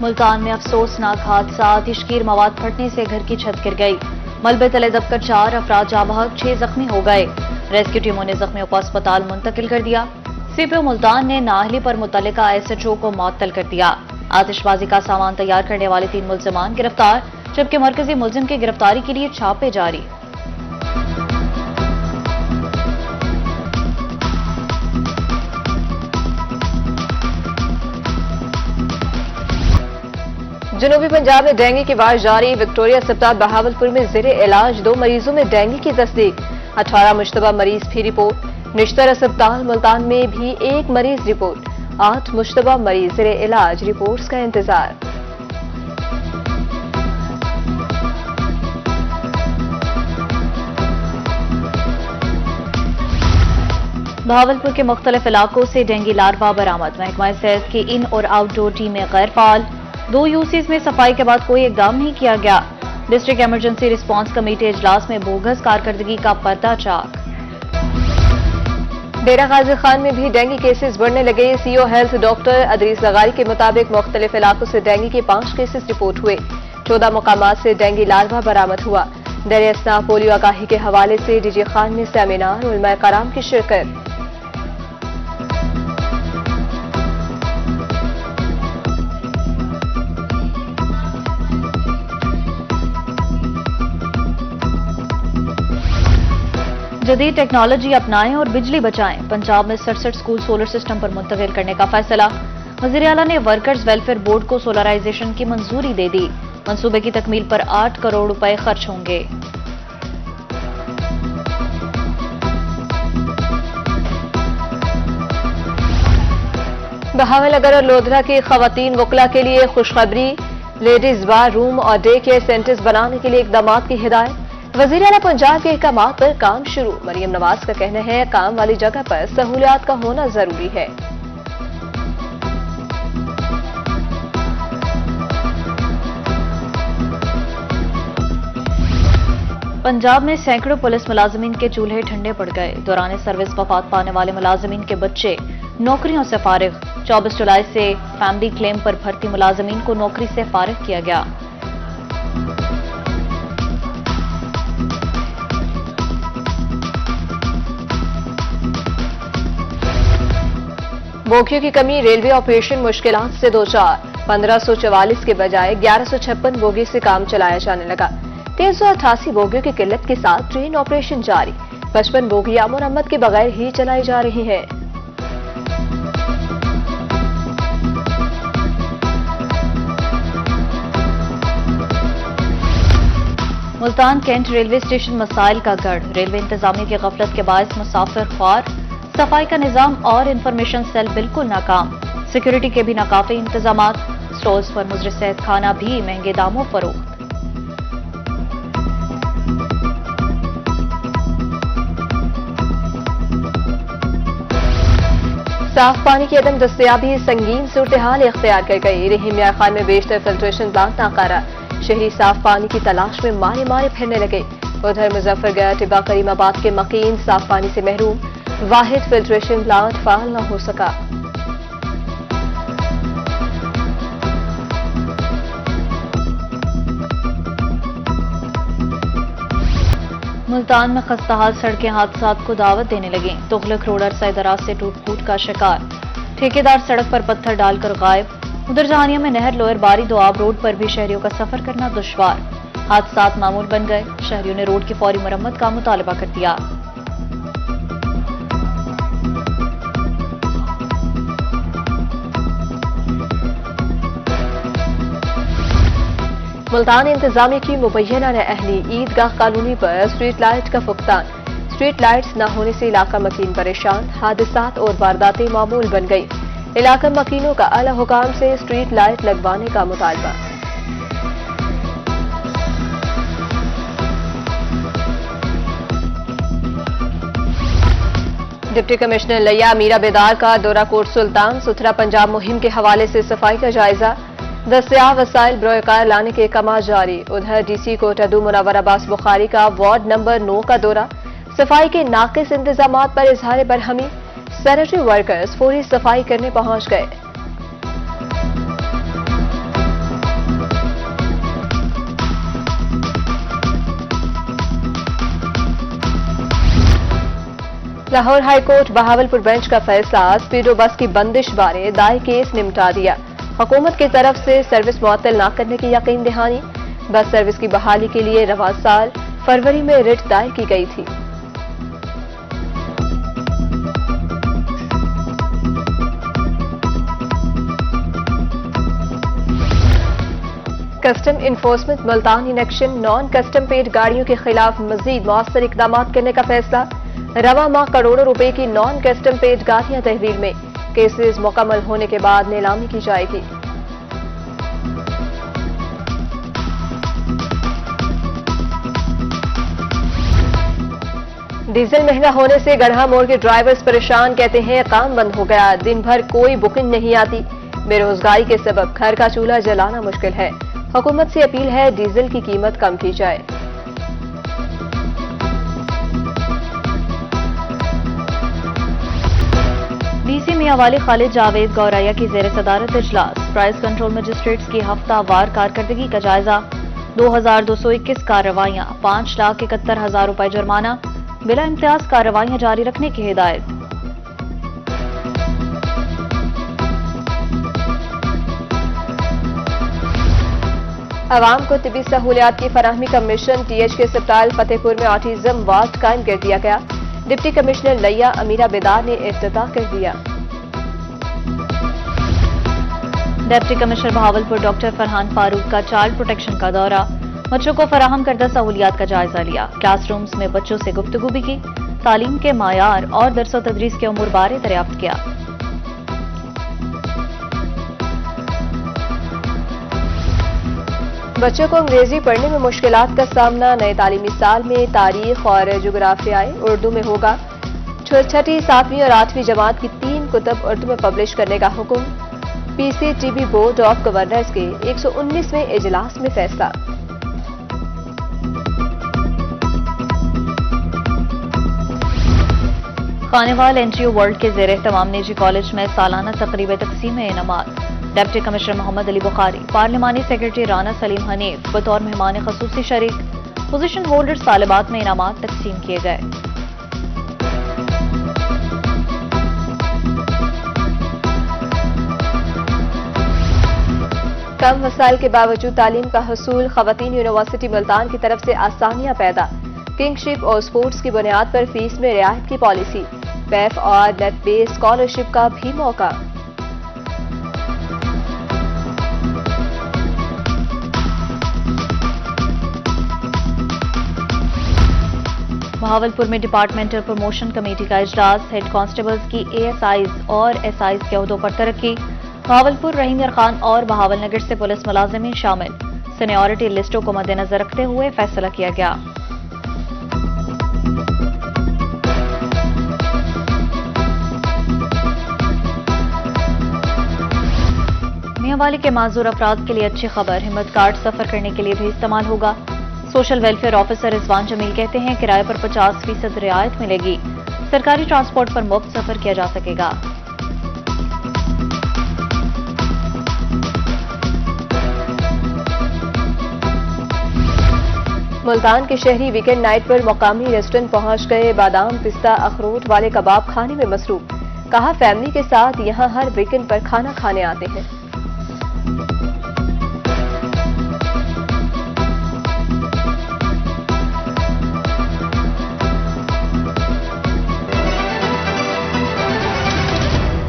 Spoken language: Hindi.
मुल्तान में अफसोसनाक हादसा, आतिशगीर मवाद फटने से घर की छत गिर गई। मलबे तले दबकर 4 अफराद जाँ बहक, 6 जख्मी हो गए। रेस्क्यू टीमों ने जख्मियों को अस्पताल मुंतकिल कर दिया। सीपीओ मुल्तान ने नाअहली पर मुतल्लिका एसएचओ को मुअत्तल कर दिया। आतिशबाजी का सामान तैयार करने वाले 3 मुल्जिमान गिरफ्तार, जबकि मरकजी मुल्जिम की गिरफ्तारी के लिए छापे जारी। जनूबी पंजाब में डेंगू की वार जारी। विक्टोरिया अस्पताल बहावलपुर में ज़ेरे इलाज 2 मरीजों में डेंगू की तस्दीक। 18 मुश्तबा मरीज भी रिपोर्ट। निश्तर अस्पताल मुल्तान में भी 1 मरीज रिपोर्ट। 8 मुश्तबा मरीज ज़ेरे इलाज, रिपोर्ट्स का इंतजार। बहावलपुर के मुख्तलिफ इलाकों से डेंगू लार्वा बरामद। महकमा सेहत की इन और आउटडोर टीमें गैर फाल। 2 यूसीज में सफाई के बाद कोई इकदाम नहीं किया गया। डिस्ट्रिक्ट इमरजेंसी रिस्पांस कमेटी इजलास में बोगस कारकर्दगी का पर्दाचाक। डेरा गाजी खान में भी डेंगू केसेस बढ़ने लगे। सीओ हेल्थ डॉक्टर अदरीस लगारी के मुताबिक मुख्तलिफ इलाकों से डेंगू के 5 केसेस रिपोर्ट हुए। 14 मुकामात से डेंगू लार्वा बरामद हुआ। दर असना पोलियो आगाही के हवाले से डीजी खान में सेमिनार, उलमाए कराम की शिरकत। जदीद टेक्नोलॉजी अपनाएं और बिजली बचाएं। पंजाब में 67 स्कूल सोलर सिस्टम पर मुंतकिल करने का फैसला। वज़ीर आला ने वर्कर्स वेलफेयर बोर्ड को सोलराइजेशन की मंजूरी दे दी। मंसूबे की तकमील पर 8 करोड़ रुपए खर्च होंगे। बहावलनगर और लोधरा की खवातीन वकला के लिए खुशखबरी। लेडीज बार रूम और डे केयर सेंटर्स बनाने के लिए इकदाम की हिदायत। वज़ीर आला पंजाब के अहकाम पर काम शुरू। मरियम नवाज का कहना है काम वाली जगह पर सहूलियात का होना जरूरी है। पंजाब में सैकड़ों पुलिस मुलाजमीन के चूल्हे ठंडे पड़ गए। दौरान सर्विस वफात पाने वाले मुलाजमीन के बच्चे नौकरियों से फारिग। 24 जुलाई से फैमिली क्लेम पर भर्ती मुलाजमीन को नौकरी से फारिग किया गया। बोगियों की कमी, रेलवे ऑपरेशन मुश्किलात से 2-4। 1544 के बजाय 1156 बोगी से काम चलाया जाने लगा। 388 बोगियों की किल्लत के साथ ट्रेन ऑपरेशन जारी। 55 बोगियां मुरम्मत के बगैर ही चलाई जा रही हैं। मुल्तान कैंट रेलवे स्टेशन मसाइल का गढ़। रेलवे इंतजामिया की गफलत के बायस मुसाफिर ख्वार। सफाई का निजाम और इंफॉर्मेशन सेल बिल्कुल नाकाम। सिक्योरिटी के भी नाकाफी इंतजाम। स्टॉल्स पर मुजर सेहत खाना भी महंगे दामों फरोख्त। साफ पानी की अदम दस्तयाबी संगीन सूरत-ए-हाल इख्तियार कर गई। रहीम मियां खान में बेशतर फिल्ट्रेशन प्लांट नाकारा। शहरी साफ पानी की तलाश में मारे मारे फिरने लगे। उधर मुजफ्फरगढ़, टिब्बा, करीमाबाद के मकीन साफ पानी से महरूम। वाहिद फिल्ट्रेशन प्लांट फाल न हो सका। मुल्तान में खस्ताहाल सड़कें हादसात को दावत देने लगी। तुगलक रोड अरसा दराज से टूट फूट का शिकार। ठेकेदार सड़क पर पत्थर डालकर गायब। उधर जहानिया में नहर लोअर बारी दोआब रोड पर भी शहरियों का सफर करना दुश्वार। हादसात मामूल बन गए। शहरियों ने रोड की फौरी मरम्मत का मुतालबा कर दिया। मुल्तान इंतजामिया की मुबैना अहली। ईदगाह कॉलोनी पर स्ट्रीट लाइट का फुकतान। स्ट्रीट लाइट्स न होने से इलाका मकीन परेशान। हादसात और वारदातें मामूल बन गई। इलाका मकीनों का आला हुकाम से स्ट्रीट लाइट लगवाने का मुतालबा। डिप्टी कमिश्नर लिया मीरा बेदार का दौरा कोट सुल्तान। सुथरा पंजाब मुहिम के हवाले से सफाई का जायजा। दस्तयाब वसाइल बरोकार लाने के कमा जारी। उधर डीसी कोट अदू मुनव्वर अब्बास बुखारी का वार्ड नंबर 9 का दौरा। सफाई के नाकिस इंतजामात पर इजहार बरहमी। सैनिटरी वर्कर्स फौरी सफाई करने पहुंच गए। लाहौर हाईकोर्ट बहावलपुर बेंच का फैसला, स्पीडो बस की बंदिश बारे दायर केस निपटा दिया। हुकूमत की तरफ से सर्विस मुअत्तल न करने की यकीन दहानी। बस सर्विस की बहाली के लिए रवा साल फरवरी में रिट दायर की गई थी। Custom enforcement Multan in action, non custom paid गाड़ियों के खिलाफ मजीद मौसर इकदाम करने का फैसला। रवा माह करोड़ों रुपए की नॉन कस्टम पेड गाड़ियां तहवील में, केसेस मुकम्मल होने के बाद नीलामी की जाएगी। डीजल महंगा होने से गढ़ा मोड़ के ड्राइवर्स परेशान, कहते हैं काम बंद हो गया, दिन भर कोई बुकिंग नहीं आती। बेरोजगारी के सबब घर का चूल्हा जलाना मुश्किल है। हुकूमत से अपील है डीजल की कीमत कम की जाए। डीसी मियांवाली खालिद जावेद गौरैया की जेर सदारत इजलास, प्राइस कंट्रोल मजिस्ट्रेट्स की हफ्तावार कारकर्दगी का जायजा। 2221 कार्रवाइयां, 5,71,000 रुपए जुर्माना, बिला इम्तियाज कार्रवाइयां जारी रखने की हिदायत। अवाम को तिबी सहूलियात की फराहमी का मिशन, TH के अस्पताल फतेहपुर में ऑटिज्म वार्ड कायम कर दिया गया। डिप्टी कमिश्नर लैया अमीरा बेदार ने इफ्तिताह कर दिया। Deputy commissioner Bahawalpur doctor Farhan Farooq का चाइल्ड प्रोटेक्शन का दौरा, बच्चों को फराहम करदा सहूलियात का जायजा लिया। क्लासरूम्स में बच्चों से गुफ्तगू भी की, तालीम के मायार और दरसो तदरीस के उमूर बारे दरियाफ्त किया। बच्चों को अंग्रेजी पढ़ने में मुश्किलात का सामना, नए तालीमी साल में तारीख और जोग्राफियाई उर्दू में होगा। छठी, 7वीं और 8वीं जमात की 3 कुतब उर्दू में पब्लिश करने का हुक्म। PCTB बोर्ड ऑफ गवर्नर्स के 119वें इजलास में फैसला। खानेवाल NGO वर्ल्ड के जेर एहतमाम निजी कॉलेज में सालाना तकरीब तकसीम इनामात। डिप्टी कमिश्नर मोहम्मद अली बुखारी, पार्लिमानी सेक्रेटरी राना सलीम हनीफ बतौर मेहमान खसूसी शरीक। पोजीशन होल्डर्स तालिबात में इनामात तकसीम किए गए। कम वसाइल के बावजूद तालीम का हसूल, खवातीन यूनिवर्सिटी मुल्तान की तरफ से आसानियां पैदा। किंगशिप और स्पोर्ट्स की बुनियाद पर फीस में रियायत की पॉलिसी। पैफ और नेट बेस्ड स्कॉलरशिप का भी मौका। बहावलपुर में डिपार्टमेंटल प्रमोशन कमेटी का इजलास, हेड कांस्टेबल्स की ASIs और SIs के अहदों पर तरक्की। बहावलपुर, रहीम यार खान और बहावल नगर से पुलिस मुलाजिमीन शामिल। सीनियरिटी लिस्टों को मद्देनजर रखते हुए फैसला किया गया। मियांवाली के माजूर अफराद के लिए अच्छी खबर, हिम्मत कार्ड सफर करने के लिए भी इस्तेमाल होगा। Social welfare officer Rizwan Jameel कहते हैं किराए पर 50% रियायत मिलेगी। सरकारी ट्रांसपोर्ट पर मुफ्त सफर किया जा सकेगा। मुल्तान के शहरी वीकेंड नाइट पर मकामी रेस्टोरेंट पहुंच गए। बादाम, पिस्ता, अखरोट वाले कबाब खाने में मसरूफ। कहा फैमिली के साथ यहां हर वीकेंड पर खाना खाने आते हैं।